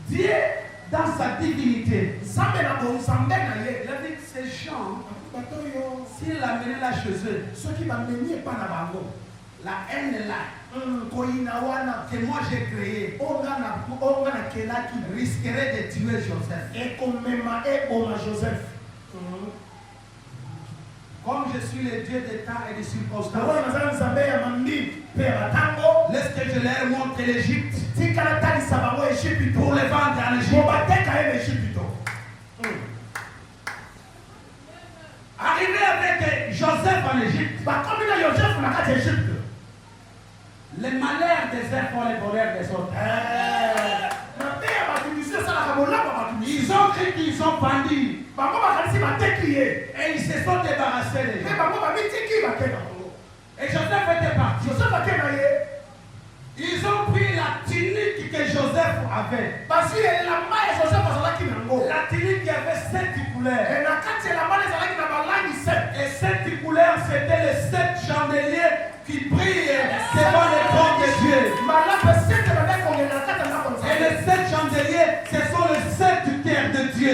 Dieu, dans sa divinité, il a dit que ces gens, s'il amenait là chez eux, la haine est là, que moi j'ai créé, risquerait de tuer Joseph. Comme je suis le Dieu des temps et des circonstances, laisse que je leur montre l'Égypte pour les vendre en Égypte. Arrivé avec Joseph en Égypte, les malheurs des uns font les bonheurs des autres. Ils ont cru qu'ils ont pendu. Et ils se sont débarrassés des gens. Et Joseph était parti. Ils ont pris la tunique que Joseph avait. La tunique qui avait 7 couleurs. Et 7 couleurs, c'était les 7 chandeliers qui brillent devant les trônes de Dieu. Et les 7 chandeliers, ce sont les 7 terres de Dieu.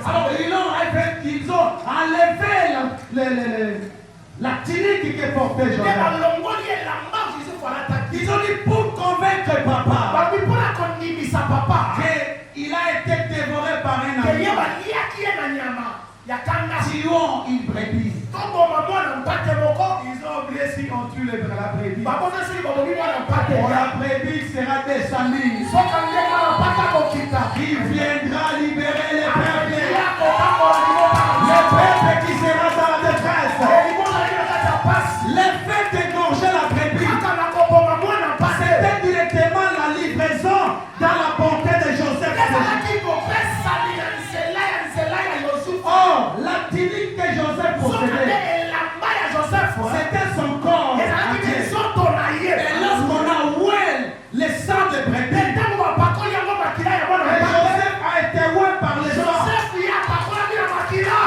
Alors ils ont enlevé la tunique que portait Joseph. Ils ont dit pour convaincre papa qu'il a été dévoré par un animal. Tuons une brebis. Ils ont oublié si on tue la brebis. La brebis sera descendue. Il viendra libérer les peuples. Le peuple qui sera dans la détresse. Le fait d'égorger la brebis, c'était directement la livraison dans la bonté de Joseph. Oh, la tunique que Joseph possédait, c'était son corps. Et lorsqu'on a oué le sang de brebis, Joseph a été oué par le sang.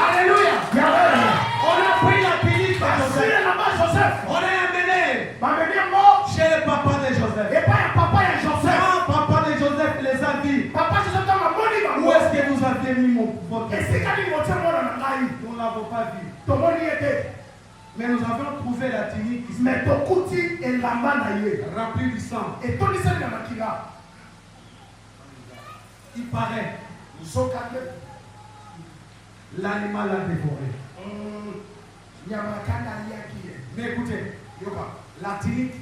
Alléluia. On a pris la tunique de Joseph. On a amené chez le papa de Joseph. Quand papa de Joseph les a vus, où est-ce que vous aviez mis votre corps? Nous ne l'avons pas vu. Mais nous avons trouvé la tunique remplie du sang. Il paraît, l'animal a dévoré. Mais écoutez, la tunique,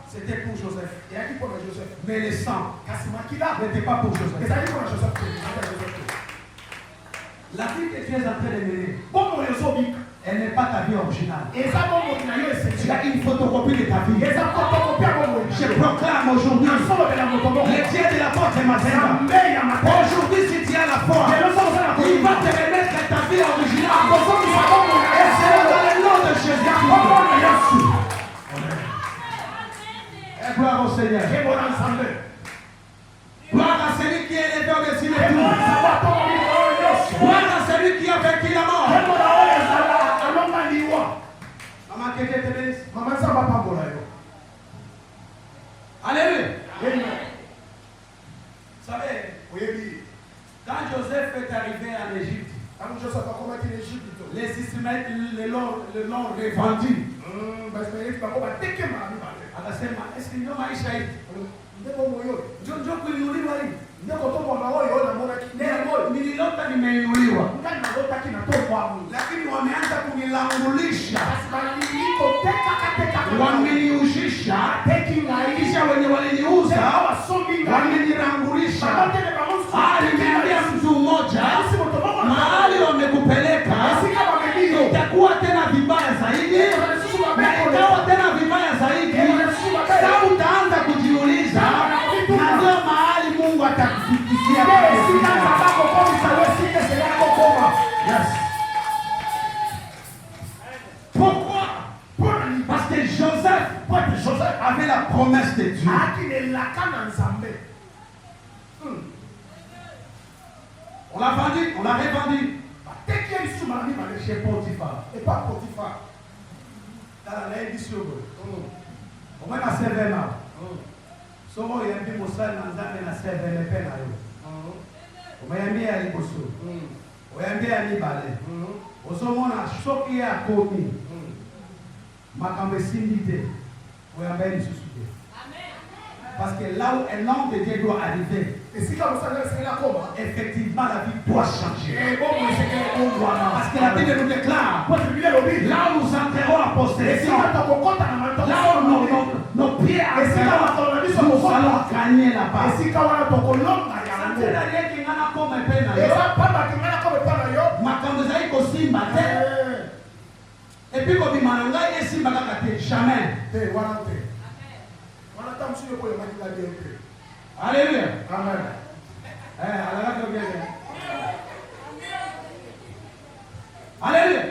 c'était pour Joseph. Mais le sang n'était pas pour Joseph. La vie que tu es en train de mener, elle n'est pas ta vie originale. Tu as une photocopie de ta vie. Je proclame aujourd'hui le Dieu de la porte de Mazemba. Aujourd'hui, si tu as la foi, il va te remettre ta vie originale. Et c'est dans le nom de Jésus. Et gloire au Seigneur. Gloire à celui qui est élevé au-dessus de tout. Gloire à celui qui a vaincu la mort. Maman, quelqu'un te bénisse. Alléluia. Vous savez, quand Joseph est arrivé en Égypte, les Ismaélites le l'ont revendu. Akasema, est-ce qu'il y a maisha hivi? Ndio kuinuliwa hivi. Nililota nimeinuliwa. Lakini wameanza kunilangulisha. Wameniuzisha. Kisha wenye waliniuza wamenilangulisha. Nimeambia mtu mmoja, mahali wamekupeleka itakuwa tena vibaya zaidi. Na ikawa tena vibaya zaidi. Sasa utaanza kujiuliza, na ndio mahali Mungu atakufikishia. Yes. Pourquoi? Parce que Joseph avait la promesse de Dieu. On l'a vendu, on l'a revendu. Chez Potiphar. Et pas Potiphar. Dans la l'édition. On va passer vers là. Somo yambi musali na nzambe na sebe le pena yo. Oyambia aliboso. Oyambia mibale. Osomona shoki ya komi. Makambe simbite. Oyambia lisusu. Parce que là où un homme de Dieu doit arriver, et si comme ça, effectivement la vie doit changer. Parce que la Bible nous déclare, là où nous enterrons la possession, là où nos pieds arriveront, nous allons gagner là-bas. Et puis comme il m'a dit, jamais. Alléluia. Amen. Alléluia.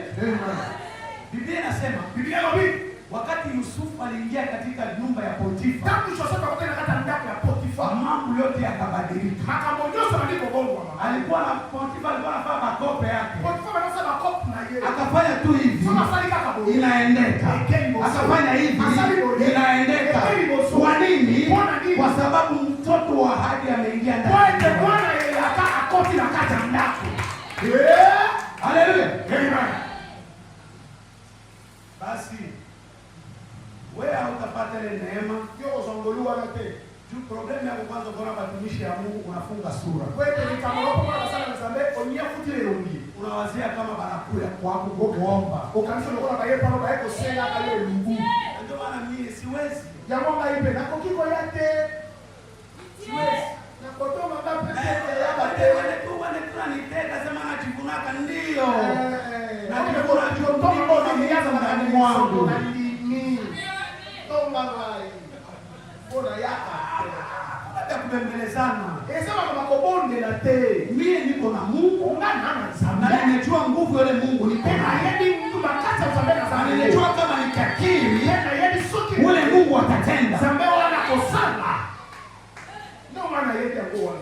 Biblia inasema, Biblia inabii wakati Yusufu aliingia katika nyumba ya Potifa, tangu Yusufu akaenda katika nyumba ya Potifa, mambo yote yakabadilika. Makamonyosha ndiko bongo mama. Alikuwa na Potifa alikuwa anafanya makope yake. Potifa anasema makope na yeye. Akafanya tu hivi. Inaendeka. Akafanya hivi. Inaendeka. Kwa nini? Kwa sababu mtoto wa ahadi ameingia ndani. Kwa Bwana yeye akakoti na kata ndako. Haleluya. Amen. Basi wewe hautapata ile neema hiyo uzongoliwa yote. Juu problem ya kwanza kwa watumishi ya Mungu unafunga sura. Wewe ni kama hapo kwa sana mzambe onia futile rungi. Unawazia kama barakuya kwa kuomba. Ukanisa ndio kwa yeye pale kwa yeye kusema kale lungu. Ndio maana mimi siwezi. Jambo ngaipe na kokiko yake. Siwezi. Na kotoma ngapi pete ya bate wale tu nitenda sema na chikunaka ndio. Na kuna chombo na mianza ndani mwangu. Tomba vai. Bora yaka. Hata kubembelezana. Sema kama kobonde na te. Mimi niko na Mungu, ngana sana. Na nimejua nguvu yale Mungu niko na. Yeye mtu makata msambena sana. Nimejua kama nikakiri, yeye soki ule Mungu atatenda. Zambeo anakosana. Ndio maana yeye kwa.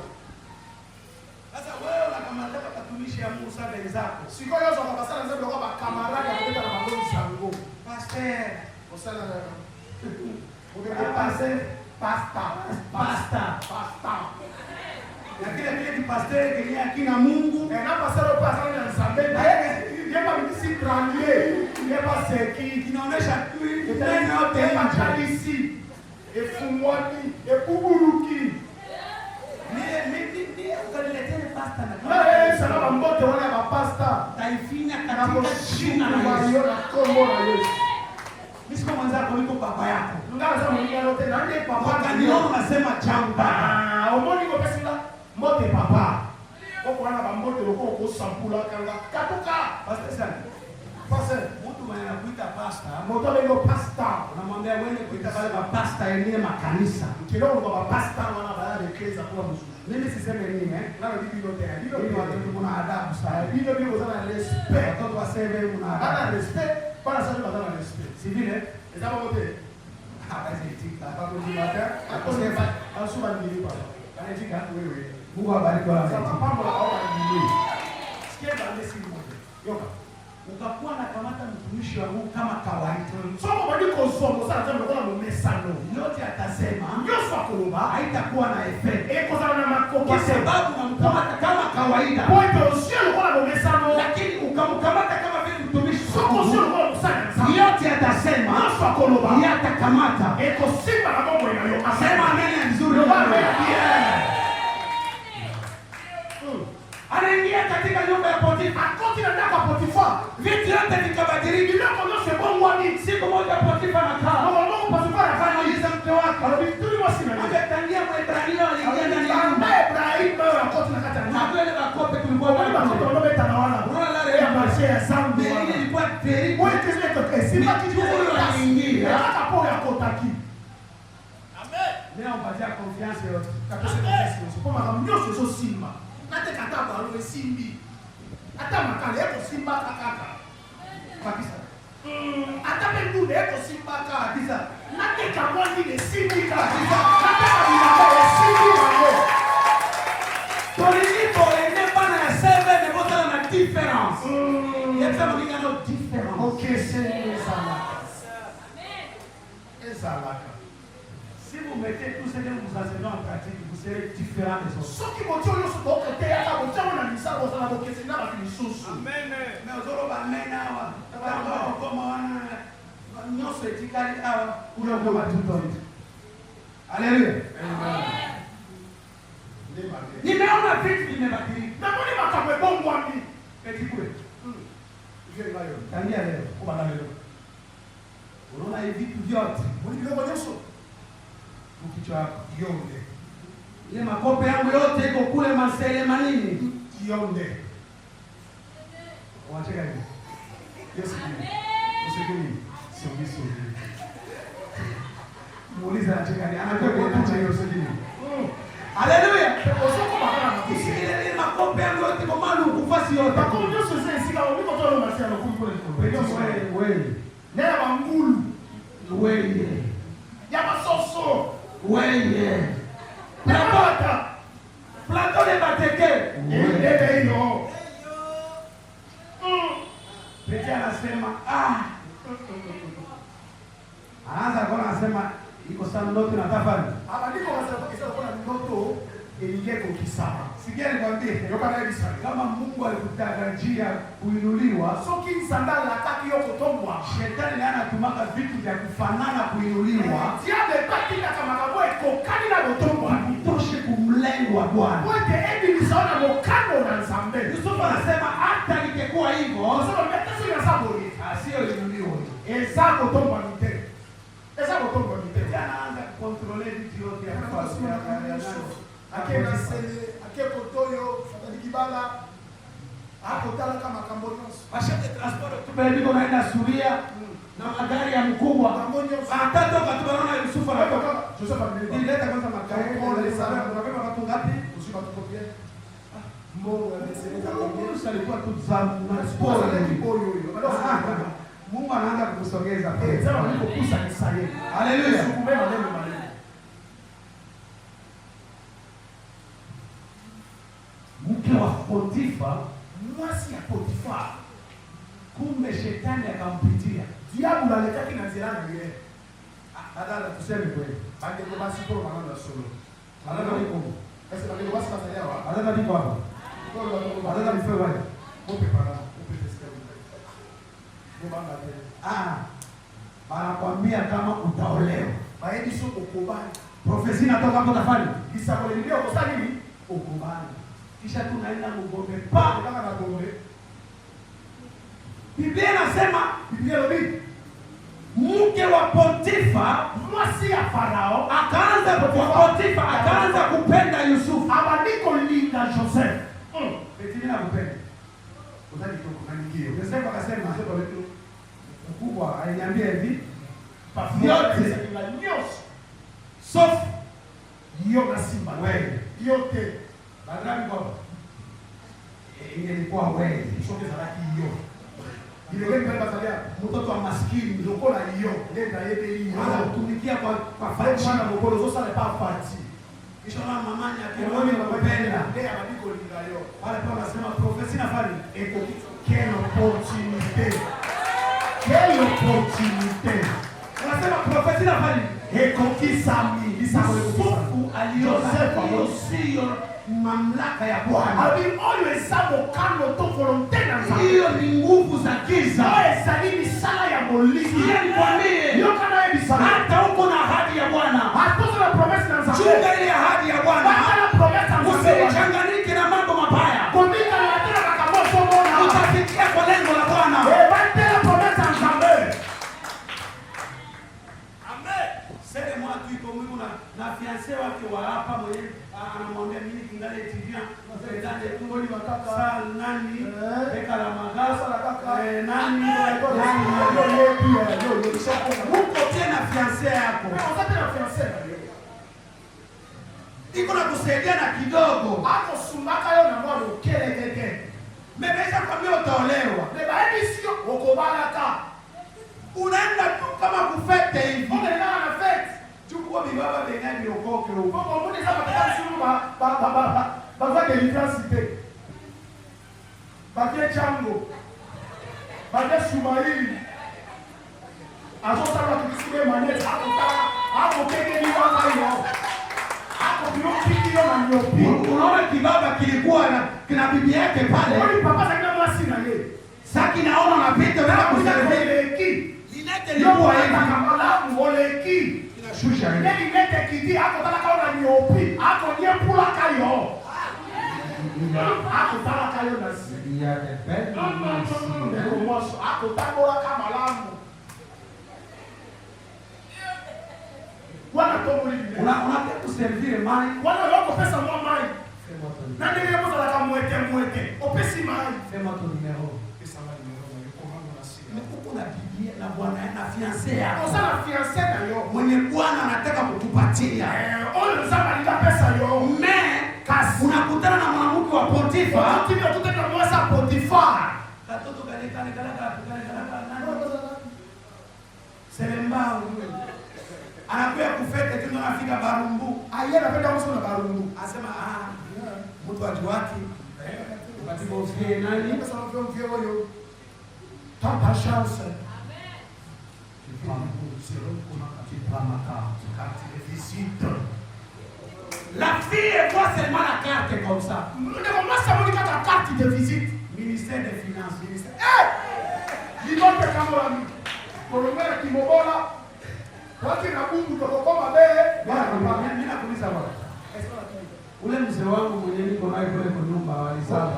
Sasa wewe unakamata watumishi ya Mungu sana wenzako. Siko yote kwa basala nzao kwa kamarada kuleta na magoli sango. Pastor, osala na Pasta. Na kile ni pasteur kwenye akina Mungu. Na pasteur pasteur na Nzambe. Na yeye mimi tranquille. Yeye paseki kinaonesha ndani yote ici. Efumwani, epuburuki. Ni ukaniletea pasta na. Salama mbote wala ba pasta. Taifinya katika jina la Yesu na kombo la Yesu. Mimi kama mwanzako niko baba yako. Ngaza mwingine yote na ndiye papa. Kanio unasema chamba. Omoni ko pesa mote papa. Kwa wana ba mote loko ko sampula kanga. Katuka. Pastor sana. Pastor, mtu mwenye anakuita pasta, moto leo pasta. Unamwambia wewe kuita pale ba pasta yenyewe makanisa. Kidogo kwa pasta wana baada ya keza kwa mzuri. Mimi siseme nini Na bibi yote ya. Ndio watu kuna adabu sana. Ndio ndio sana respect. Watoto waseme kuna adabu. Ana respect. Para sasa badala respect. Si vile? Ezaba mote. Hapazitika. Hapakujiwaka. Akosema asuba nilipa. Anatika wewe. Mungu abariki wala mtu. Pambo la au ndio. Sikia bale si moja. Yoka. Ukakuwa na kamata mtumishi wa Mungu kama kawaida. Somo badiko somo sana jambo kwa mmesano. Yote atasema. Yoso akoba haitakuwa na effect. Eko sana na makoko. Kwa sababu unamkamata kama kawaida. Poito sio kwa mmesano. Lakini ukamkamata kama vile mtumishi. Soko sio kwa msana. Yote atasema. Yoso akoba yatakamata. Eko simba na mambo inayo. Asema ameni nzuri. Anaingia katika nyumba ya Potifa. Akoti na ndaka Potifa. Vitu yote vikabadilika. Bila kuonyesha bongo ni siku moja Potifa anakaa. Mungu Potifa anafanya mke wake. Anabituli wasina. Akatangia Mwebrania aliingia ndani ya nyumba. Ibrahim bado akoti na kata. Na kweli makope tulikuwa wale watoto wanobeta na wana. Unaona leo ya maisha ya zambi. Ile ilikuwa terrible. Wewe kile toke. Simba kitu aliingia. Hata pole akotaki. Amen. Leo mpatia confiance yote. Kabisa kabisa. Kwa maana mnyoso sio simba. Nate kataba aloe simbi. Ata makale yako simba kakaka. Kabisa. Ata pendu yako simba kabisa. Nate kamwani de simbi kabisa. Nate kabila de simbi wango. Tolini ene bana ya sebe ne bota na différence. Yeta mlinga no différence. OK, c'est ça. Amen. Et ça là. Si vous mettez tout ce que vous enseignez en pratique, vous serez différent des autres. Ceux qui vont dire au côté, il y a des gens qui ont mis ça, ils ont mis ça, amen. Mais aux autres, amen. D'abord, comme on se dit qu'il y a tout le monde. Alléluia. Nimeona vitu vimebadilika. Na mbona makamwe bongo ambi? Eti kule. Leo. Tangia leo. Kwa leo. Unaona hivi vitu vyote. Mbona Yesu? Ukichwa yako yonde. Ile makope yangu yote iko kule Masele manini? Yonde. Wacheka hivi. Yesu ni. Usikuni. Sio misi. Muulize anacheka ni. Anajua kwa nini hiyo usikuni. Haleluya. Osoko bakana makisi. Ile makope yangu yote kwa maana ukufasi yote. Bako Yesu sasa sika uliko toa Masele kule kule. Wewe. Nena bangulu. Wewe. Ya masoso. Wewe. Plateau de Bateke. Wewe hiyo. Pete anasema anaanza kwa anasema iko sana ndoto na tafari. Hapa ndiko wanasema kuna ndoto ilingeko kisama. Sikia nikwambie, kama Mungu alikutarajia kuinuliwa, so kinsandala ataki yoko tombwa. Shetani ndiye anatumaka vitu vya kufanana kuinuliwa. Diable patika kama kabo ekokani na botombwa. Itoshe kumlengwa Bwana. Wote ebi nisaona mokano na Nzambe. Yusufu anasema hata ingekuwa hivyo, sasa mbetesi na saburi. Sio inuliwa. Ezako tombwa mite. Ezako tombwa mite. Anaanza kucontroller vitu yote ya kwa akena sele akeko toyo fatali kibala hapo tala kama kambonyos bashate transport tubeleko naenda Suria na magari ya mkubwa atatoka tunaona Yusufu anatoka Joseph alileta kwanza magari pole sana tunabeba watu ngapi usibatokopia Mungu ameseleza kwa alikuwa tuzamu na pole Mungu anaanza kukusogeza sasa nilipokusa nisaye haleluya sikumema neno maneno mke wa Potifa, mwasi ya Potifa, kumbe shetani akampitia. Diable alikaki na zilana yeye. Badala tuseme kweli. Bande kwa basi kwa maneno ya solo. Badala niko. Sasa bande basi kasalia wa. Badala niko hapa. Badala ni fewa. Mope para, mope tesikia. Mbona tena? Banakwambia kama utaolewa. Baedi soko kubali. Profesi natoka hapo tafani. Kisabole ndio kwa nini? Ukubali. Kisha tunaenda Mgombe pa kama na Gombe. Biblia inasema, Biblia lobi mke wa Potifa, mwasi ya Farao, akaanza kupenda Yusufu. Abandiko linda Joseph. Eti na kupenda. Utaki kukunikio. Nasema akasema sasa wetu mkubwa aliniambia hivi, yote la nyos. Sauf yoga simba wewe. Yote badala kwa ilikuwa wewe. Shoke zaraki hiyo. Ile wewe basalia mtoto wa maskini ndoko la hiyo. Nenda yebe hiyo. Anatumikia kwa fachi na mkolo zosa le pa fachi. Kisha na mamanya akioni anapenda. Ndio abadiko linga hiyo. Wale pa wanasema profesi na fani eko quelle opportunité. Quelle opportunité. Wanasema profesi na fani eko kisami. Yusufu aliona sio mamlaka ya Bwana. Abi always sabo kano to volonté na Nzambe. Hiyo ni nguvu za giza. Oye salini sala ya moliki. Yeye nikwambie. Hiyo kana hivi sana. Hata uko na ahadi ya Bwana. Hata na promesse na Nzambe. Chunga ile ahadi ya Bwana. Hata promesse na Nzambe. Usichanganyike na mambo mabaya. Kumika na tena kama somo na. Utafikia kwa lengo la Bwana. Bate la promesse na Nzambe. Amen. Sasa mwatu iko Mungu na fiancé wake wa hapa mwenyewe anamwambia mimi kingale tivia msaidiane tumboni wakaka saa nani peka la magasa la kaka nani huko tena fiancé yako tena fiancé iko na kusaidia na kidogo hapo sumaka yo na mwalo kele keke mmeweza kwambia utaolewa baadhi sio ukobalaka unaenda tu kama kufete hivi unaenda na fete chukua bibaba benga niokoke huko kwa mbona sasa bataka suru ba délivrance batie chango batie sumaili azotaka tukisikie maneno hapo keke ni wanga hiyo nyopi. Unaona kibaba kilikuwa kina bibi yake pale. Wali papa zakina mwasi na ye. Saki naona unapita wewe kuserve. Linete lipo hivi. Malamu oleki. Inashusha hivi. Neli nete kidi hapo tala kaona nyopi. Hapo nye pula kayo. Hapo tala kayo na si. Il y a des belles ici. Hapo tala kama malamu. Wana tomo hivi. Unataka kuservire mai. Wana wako pesa mwa mai. Na ndio hapo tala kama mweke. Opesi mai. Fais-moi ton numéro. Pesa mai numéro na yuko na si. Kuna bibi na bwana na fiancé yako. Osana fiancé na yo. Mwenye bwana anataka kukupatia. Ole mzama nika pesa yo. Kasi unakutana na mwanamke wa Potifa. Potifa tutaka mwasa Potifa. Katoto kale nani. Selemba anakuya kufete tena anafika Barumbu. Aye anapenda mso na Barumbu. Asema mtu ajiwaki. Ukatibofie nani? Pesa mfio mfio huyo. Tata chance. La fille voit seulement la carte comme ça. Moi, ça me dit la carte de visite. Ministère des Finances. Ministère. Hé! L'imam de Cameroun. Pour le maire qui m'obola. Waki na bundu tokokoma bee. Mimi nakuuliza bwana. Ule mzee wangu mwenye niko naye kule kwa nyumba walisaba.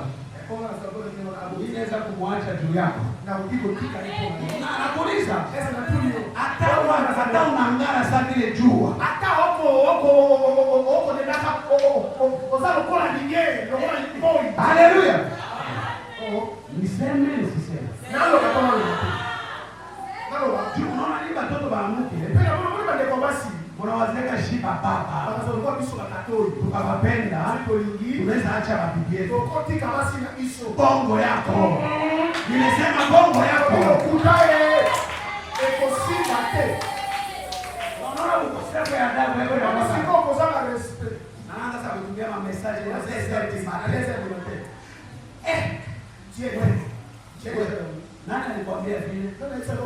Inaweza kumwacha juu yako. Na ukigo tika ipo. Anakuuliza. Sasa natulio. Hata unaangara sana ile jua. Hata huko ndaka ozalo kola nyingine, lokola boy. Haleluya. Niseme nisiseme. Nalo kama wewe. Nalo wapi? Unaona ni watoto waamuke. Penda mbona bande kwa basi. Unawazeka shiba baba. Wanazokuwa biso katoi. Tukawapenda. Tunaweza acha mabibi yetu. Tokoti kama sina biso. Bongo yako. Nimesema bongo yako. Kukae. Ekosimba te. Unaona ukosefu ya adabu wewe na baba. Siko kozana respect. Naanza sasa kutumia message na sasa nani alikwambia vile? Nani alisema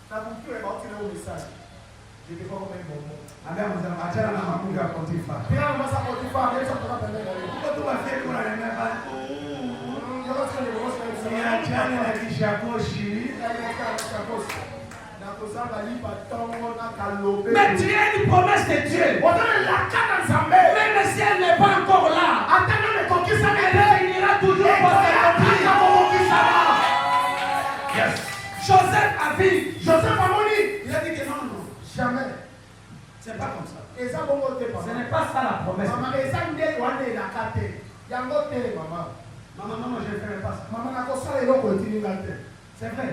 na kumkiwe bauti na message. Jikifaa kama hivyo. Ambia mzee achana na makunga ya Potifa. Pia mbasa Potifa anaweza kutoka pembeni. Uko tu wafeli kuna neno bana. Achana na kishakoshi. Mais tu es une promesse de Dieu. Même si elle n'est pas encore là, elle finira toujours par s'accomplir. Yes. Joseph a vu. Joseph a moni. Il a dit que non. Jamais. C'est pas comme ça. Et ça, bon, ce n'est pas ça la promesse. Maman, et ça, il est loin de la carte. Yangote, maman. Maman, non, je ne ferai pas ça. Maman, n'a pas ça, il va continuer à le c'est vrai.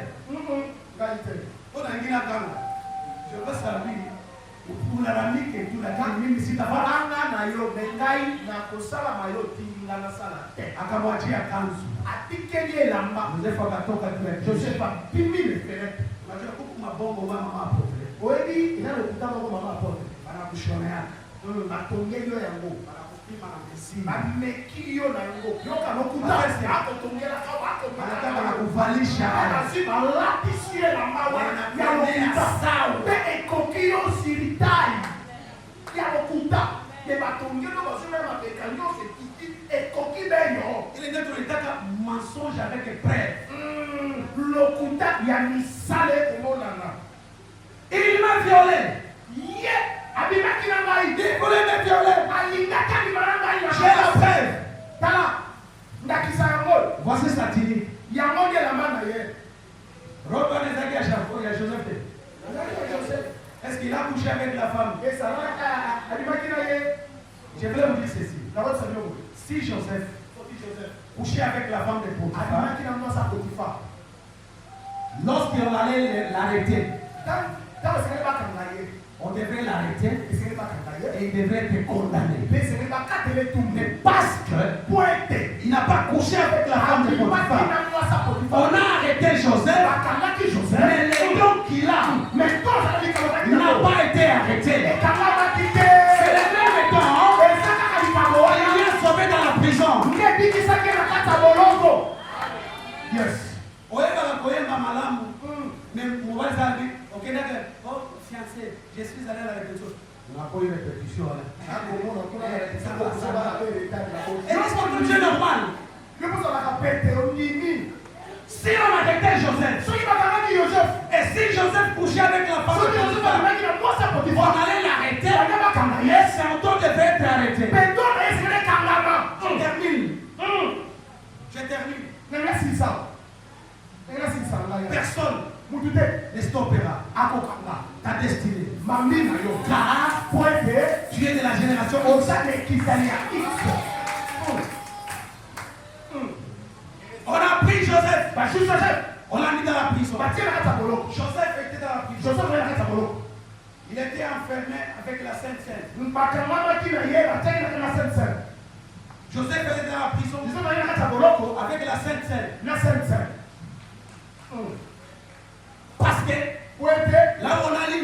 Je veux saluer. Ulalamike tu lakini mimi sitafanya na yo mengai na kusala mayo tinga na sala. Akamwachia kanzu. Atikeli elamba. Joseph akatoka tu ya Joseph pimi le fere. Unajua kuku mabongo mama apotre. Oebi inalokutana kwa mama apotre. Anakushonea. Matongelo yango. Anakupima na mzima. Amekio na yango. Yoka nokuta hapo tongela kwa hapo. Anataka nakuvalisha. Lazima lapisie la mawe ya lokuta. Pe ekokio siritai. Ya lokuta. De batongelo bazima ya mabekanyo se titi ekoki benyo. Ile ndio tunataka mensonge avec preuve. Lokuta ya misale kumonana. Il m'a violé. Yeah. Abimaki na ngai. Il voulait me violer. Alingaka ni maranga ina. J'ai la preuve. Tala. Ndakisa yango. Voici satirique. Yango de la main ye. Robert Nezaki à chaque fois, il y a Joseph. Est-ce qu'il a couché avec la femme? Et ça va. Abimaki na ye. Je voulais vous dire ceci. La route c'est bien. Si Joseph couchait avec la femme de Potiphar, Abimaki na moi ça Potiphar. Lorsqu'on allait l'arrêter, on devrait l'arrêter et il devrait être condamné. Mais parce qu'il n'a pas couché avec la femme de Potiphar, on a arrêté Joseph, mais le don qu'il a n'a pas été arrêté. C'est le même temps, il est sauvé dans la prison. Yes. Mais on va dire, ok, d'accord, oh, fiancé, je suis allé à la répétition. On n'a pas eu répétition. Et lorsqu'on trouve Dieu normal, si on arrêtait Joseph, et si Joseph couchait avec la femme de Potiphar, on allait l'arrêter, et son dos devait être arrêté. Je termine. Personne ne stoppera ta destinée. Car tu es de la génération On a pris Joseph. On l'a mis dans la prison. Joseph était dans la prison. Il était enfermé avec la Sainte Seine. Joseph était dans la prison avec la Sainte Seine. Parce que là où on a lu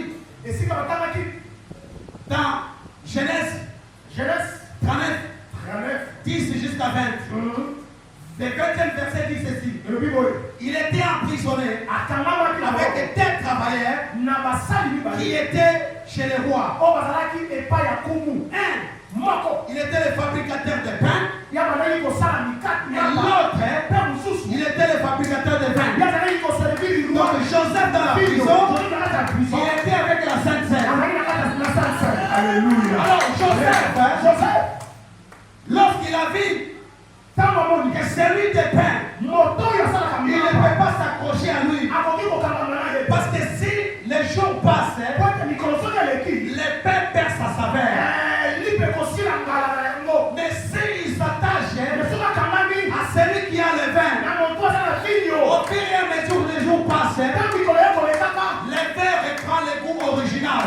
dans Genèse 39, 10 jusqu'à 20. Le 20e verset dit ceci. Il était emprisonné avec des travailleurs qui étaient chez les rois. Il était le fabricateur de pain. Et l'autre, il était le fabricateur de vin. Donc Joseph dans la prison, il était avec la Sainte Seine. Alléluia. Alors Joseph, lorsqu'il a vu que celui de pain, il ne peut pas s'accrocher à lui. Parce que si les jours passent, le pain perd sa saveur. Mais s'il s'attache à celui qui a le vin, au fur et à mesure que les jours passent, le vin reprend le goût original.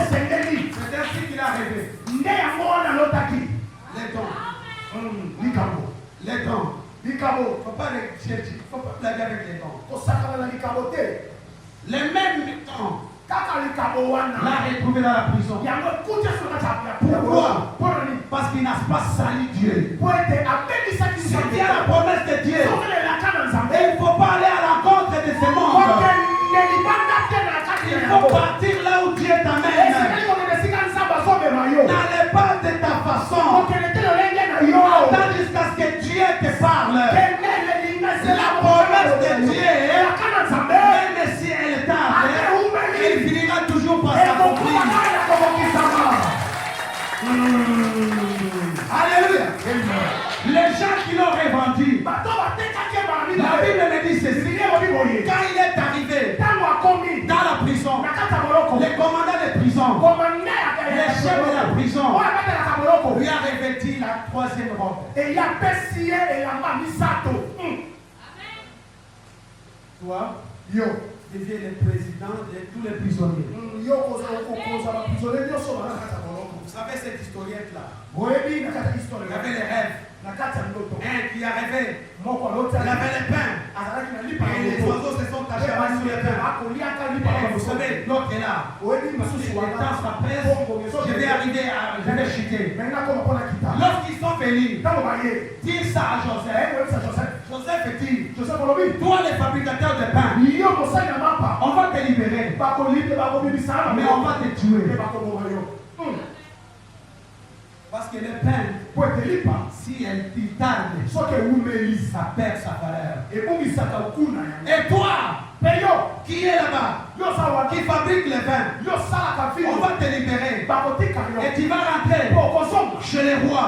C'est ainsi qu'il a rêvé. Les dons. Il ne faut pas blaguer avec les dons. Les mêmes temps, l'a retrouvé dans la prison. Pourquoi? Parce qu'il n'a pas sali Dieu. C'est bien la promesse de Dieu. Et il ne faut pas aller à l'encontre de ce monde. Il faut partir là où Dieu t'amène. N'allez pas de ta façon. Attends jusqu'à ce que Dieu te parle. La promesse de Dieu, même si elle tarde, elle finira toujours par s'accomplir. Alléluia. Les gens qui l'ont revendu, la Bible me dit ceci. Quand il est arrivé dans la prison, le commandant de prison, le chef de la prison, lui a revêtu la troisième robe. Toi, deviens le président de tous les prisonniers. Vous savez cette historiette-là? Il y avait les rêves. Un qui a rêvé, il avait les pains. Et les oiseaux se sont cachés sur les pains. Et vous savez, l'autre est là. Le temps s'apresse, je vais arriver je vais chuter. Lorsqu'ils sont venus, dis ça à Joseph. Joseph dit, toi les fabricateurs de pain, on va te libérer, mais on va te tuer. Parce que le pain, si elle tarde, ça perd sa valeur. Et toi, qui est là-bas, qui fabrique le vin, on va te libérer. Et tu vas rentrer chez les rois.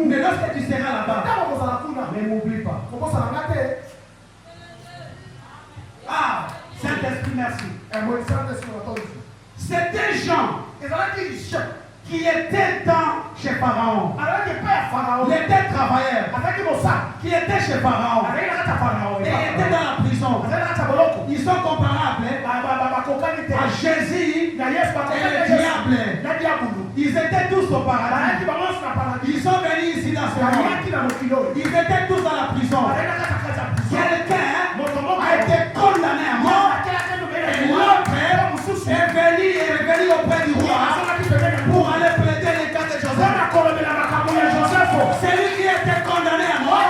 Mais lorsque tu seras là-bas, ne m'oublie pas. Ah, Saint-Esprit, merci. C'est des gens qui étaient chez Pharaon. Les deux travailleurs qui étaient chez Pharaon et étaient dans la prison. Ils sont comparables à Jésus et le diable. Ils étaient tous au paradis. Ils sont venus ici dans ce monde. Ils étaient tous dans la prison. Quelqu'un a été condamné à mort. Et l'autre est venu auprès du roi pour aller plaider les cas de Joseph. Celui qui était condamné à mort,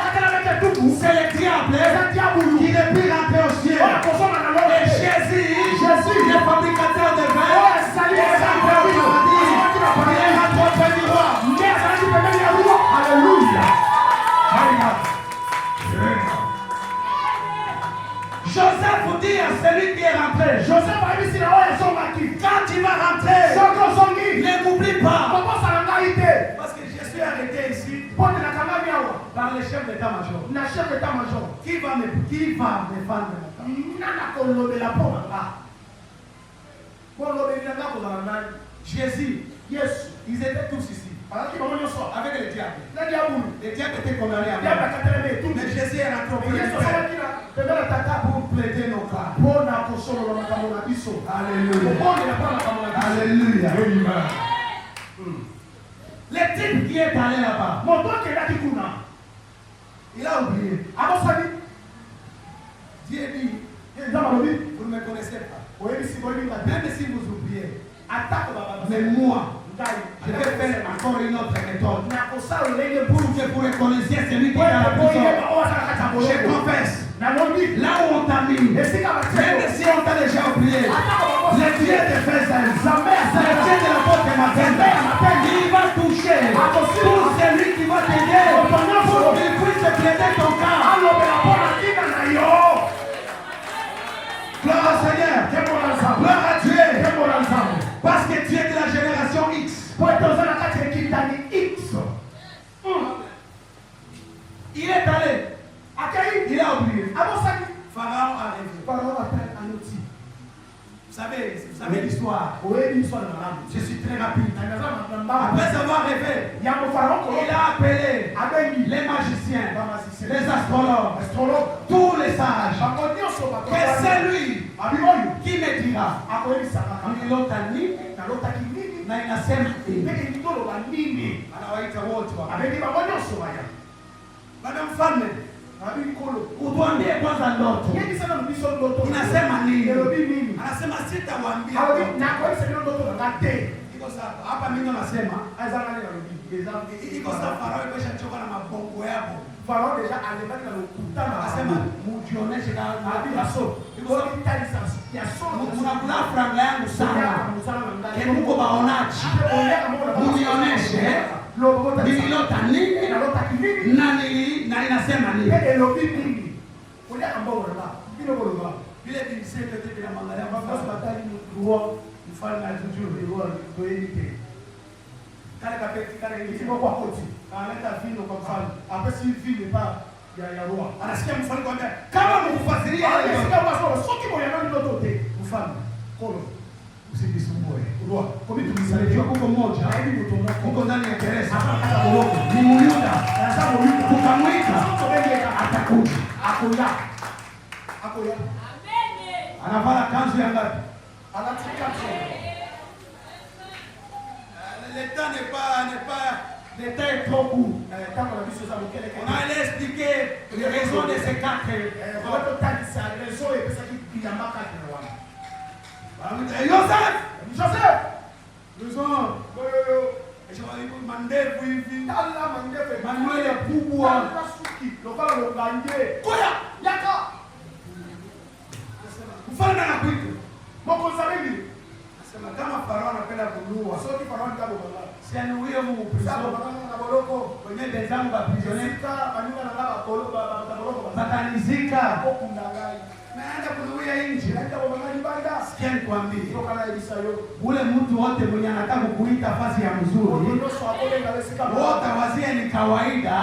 c'est le diable qui ne peut rentrer au ciel. Et Jésus, le fabricateur de vin, est rentré au paradis. pas. Comment ça l'a été? Parce que je suis arrêté ici Pour la caméra, par le chef d'état-major. la chef d'état-major. Qui va me défendre? Nana Kolo de la Poma. Jésus, Yes. ils étaient tous ici. Avec les diables. Les diables étaient condamnés à mort. Mais Jésus est rentré auprès du Père pour plaider nos cas. Alléluia. Alléluia. Le type qui est allé là-bas, il a oublié. Dieu dit, vous ne me connaissez pas. Même si vous oubliez. Mais moi, je vais faire encore une autre méthode. Pour que vous reconnaissiez celui qui est dans la prison. Je confesse. Là où on t'a mis, même si on t'a déjà oublié, le Dieu te fait ça. Le Dieu de la porte matin, il va toucher pour celui qui va t'aider, pour qu'il puisse te plaider ton cas. Gloire au Seigneur. Gloire à Dieu. Parce que tu es de la génération X. Il est allé. Il a oublié. Pharaon a rêvé. Vous savez l'histoire. Je suis très rapide. Après avoir rêvé, il a appelé les magiciens, les astrologues, tous les sages. Que c'est lui qui me dira. Na inasema anawaita wote baba mfalme, utuambie kwanza ndoto inasema nini? Anasema sitawaambia. Iko sawa hapa, mimi nasema iko sawa. Farao imeshachoka na mabongo yako. Farao deja alibaki na ukutana, anasema mujioneshe na so mnakula franga yangu sana. Mungu baonaji, munioneshe nililota nini na inasema nini. Vile vilisema tete na mangalia mfalme atujulie kale kapeti kale ilikuwa kwa koti analeta vino kwa mfalme apesi vile pa ya roa. Anasikia mfalme kwambia kama mkufasiria ile sikia wasoro soki moyo ndio ndoto mfalme kolo usijisumbue roa kwa mimi tulisalijua kuko moja hivi kutomoka kuko ndani ya gereza ni Myuda. Sasa Myuda tukamwita atakuja akoya amen. Anavala kanzu ya ngapi? Anatika l'état l'état est trop court. On a expliqué les raisons de ces 4 Joseph Manuel kubwa mfalme anakuita kama Farao anapenda kununua si anuie Mungu kwenye bezangu ba prisonnier batanizika naenda kunuia nje. Sikia nikwambie, ule mtu wote mwenye anataka kukuita fasi ya mzuri wote wazie ni kawaida,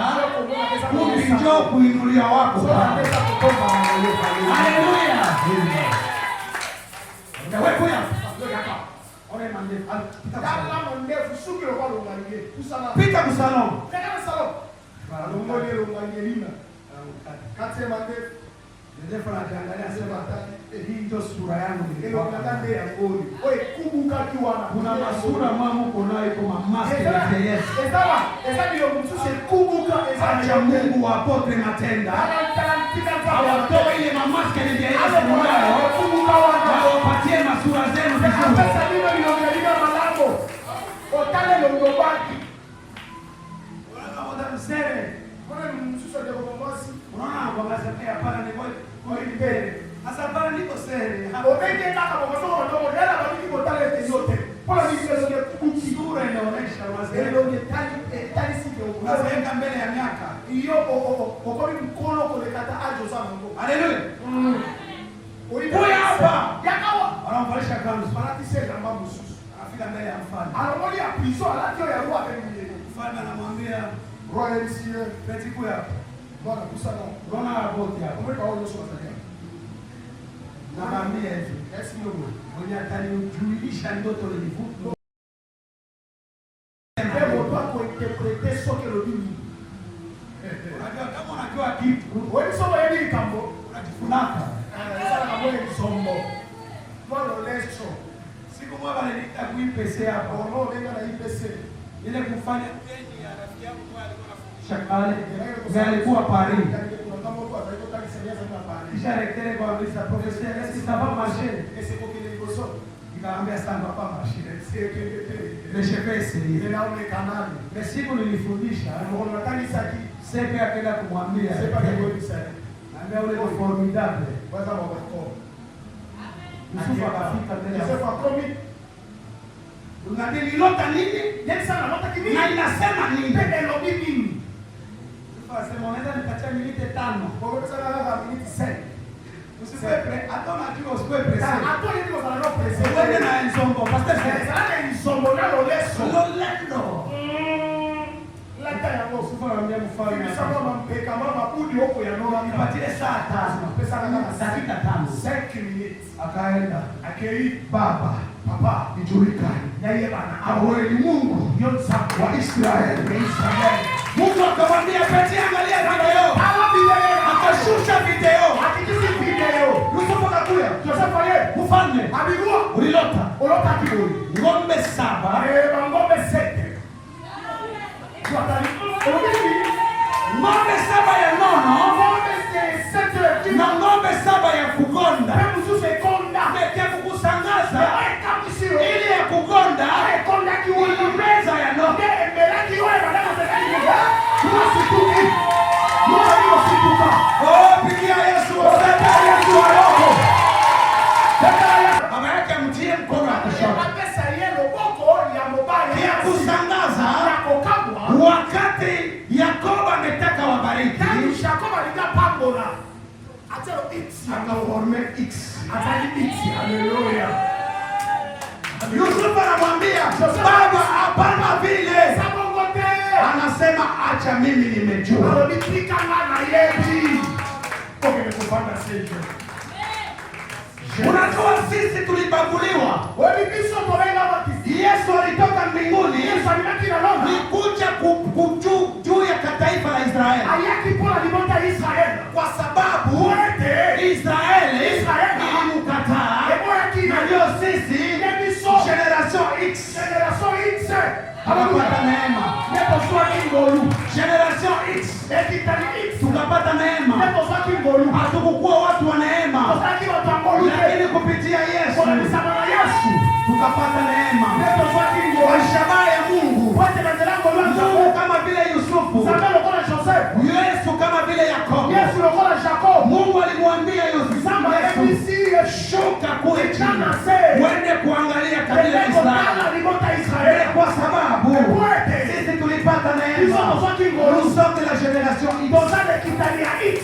kumbi njoo kuinulia wako. Haleluya. Pita kusalon. Hii ndio sura yangu. Kuna masura mwamu kunayo kama maske ya Yesu. Acha Mungu wa Apotre Matenda awatoe ile mamaske ya Yesu mwanao, wapatie masura zenu vizuri. Unaona kwa sababu hapana ni kwa mbele. Sasa bana niko sere. Obeke kaka kwa sababu ndio ndio badiki botale yote. Kwa nini sio sura inaonyesha wazee ndio tali sivyo. Unaweka mbele ya miaka. Hiyo kwa mkono kulekata ajo sana ngo. Haleluya. Huyu hapa. Yakawa. Anamvalisha kanzu. Parati sasa mambo susu. Anafika mbele ya mfalme. Anamwambia prison biso alaki oyo ya roi abengi Mfalme anamwambia roi elisi ye peti kuya bwana kusana rona aboti hapo. omweka oyo nyonso bazalia Naambia hivi, esi ndogo mwenye atanijulisha ndoto nilivuta. mpe moto akointerprete soki elobi nini. Unajua kama unajua kitu oyebi so boyebi likambo unajifunaka. ezalaka boye lisombo mwana oleso Siku moja nilita kuipese hapa. ono obenga na ipc Ile kufanya treni ya rafiki yangu kwa alikuwa anafundisha pale. Ndiye alikuwa Paris. Kisha rektere kwa mlisa professeur, est-ce que ça va marcher? Nikaambia sana hapa marcher. Le chef essaye. Mais siku nilifundisha, sepe akaenda kumwambia. Naambia ule ni formidable. Yusufu akafika mbele. Unadililota nini? Na inasema nini? Sema unaweza nipatia minute 5. Usiwe hata unajua usiwe present. Wewe na enzombo pastor Lolendo. Lata yango Usiwe anambia mfalme sama mampeka mama budi huko ya noma nipatie saa 5. pesa kama Dakika 5. 5 minutes Akaenda. akei Baba, papa ijulikane. yeye bana Wewe ni Mungu yonsa wa Israeli. Mungu akamwambia Peti, angalia video. Akashusha video. akikisi video Yusufu akakuya. Joseph ale Mfalme, abigua ulilota olota kiburi ng'ombe 7. bangombe 7 Ng'ombe 7 ya nono ngombe 7 na ng'ombe 7 ya kugonda. musu sekonda Ya kukusangaza kamishiro ili ya kugonda konda kiwona meza ya nono. mbelaki wewe badala ya tunasituki tunajua situka Oh, pigia Yesu wasema Yesu wa roho. Baba yake mtie mkono wa kushoto. pesa yelo boko ya mobile Ya kusangaza ya kokabwa wakati Yakobo ametaka wabariki. kani Jacob alika pambola atelo x Akaforme X. atali x haleluya Yusufu anamwambia baba, hapana vile. sabongote Anasema acha mimi nimejua. alobipika na yebi okay kupanda sije Unajua sisi tulibaguliwa. wewe biso tolenga makisi Yesu alitoka mbinguni Yesu alibaki na Roma ni kuja juu ya taifa la Israeli. ayaki pola libota Israel Kwa sababu Israeli ilimkataa. Na ndio sisi Generation X Generation X tukapata neema. neto swaki ngolu Generation X ekitali X tukapata neema. neto swaki ngolu Hatukukuwa watu wa neema, osaki watangolu lakini kupitia Yesu kwa misamaha Yesu tukapata neema. neto swaki Kwa ngolu shabaha ya Mungu, wote bandelango lwanza Mungu kama vile Yusufu, Zambe lokola Joseph Yesu kama vile Yakobo. Yesu lokola Jacob Mungu alimwambia Yusufu, Zamba ebisi shuka kule chini uende kuangalia kabila la Israeli, ekotala libota Israel kwa sababu sisi tulipata neema. biso tozwaki ngolu Nous sommes de la génération X. tozale kitali ya X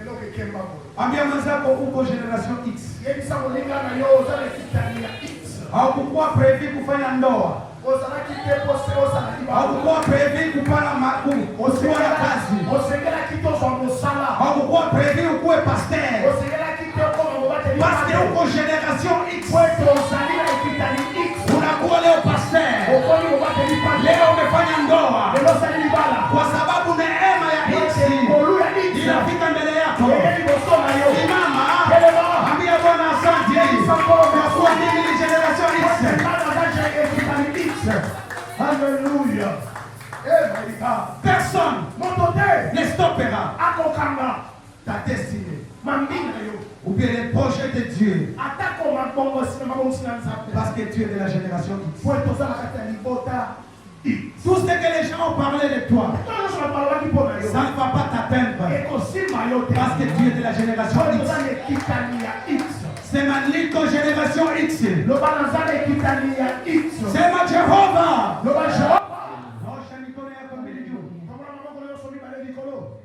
eloko ekemba boye Ambia mwenzako uko generation X. yebisa kolinga na yo ozale kitali ya X Haukukuwa prevu kufanya ndoa. ozalaki te pose ozala libala Haukukuwa prevu kupana usiwa na kazi. osengelaki te ozwa mosala Haukukuwa prevu ukuwe pasteur. osengelaki te okoma mobateli Parce que uko generation X. po ete ozali na ekitali X Unakuwa leo pasteur. okomi mobateli pale Leo umefanya ndoa. lelo osali libala Kwa sababu neema ya X olu ya X inafika mbele yako. eye liboso na yo Simama. elema Ambia Bwana asante. Kwa kuwa mimi ni generation X. Hallelujah. Eh, my God. Personne Moto te ne stoppera akokanga ta destinée. mambina yo Ou bien les projets de Dieu. atako mabongo sina mabongo sina nzambe Parce que tu es de la génération X. po tozala kati ya libota Tout ce que les gens ont parlé de toi, nyonso babalobaki mpo na yo ça ne va pas t'atteindre. ekosima yo te Parce que tu es de la génération po X. tozala ekitani ya X C'est ma génération X. loba nazala ekitani ya X C'est ma Jéhovah. loba Jehova Nyosha mikono yako mbele juu. tomona maboko nyonso mibale likolo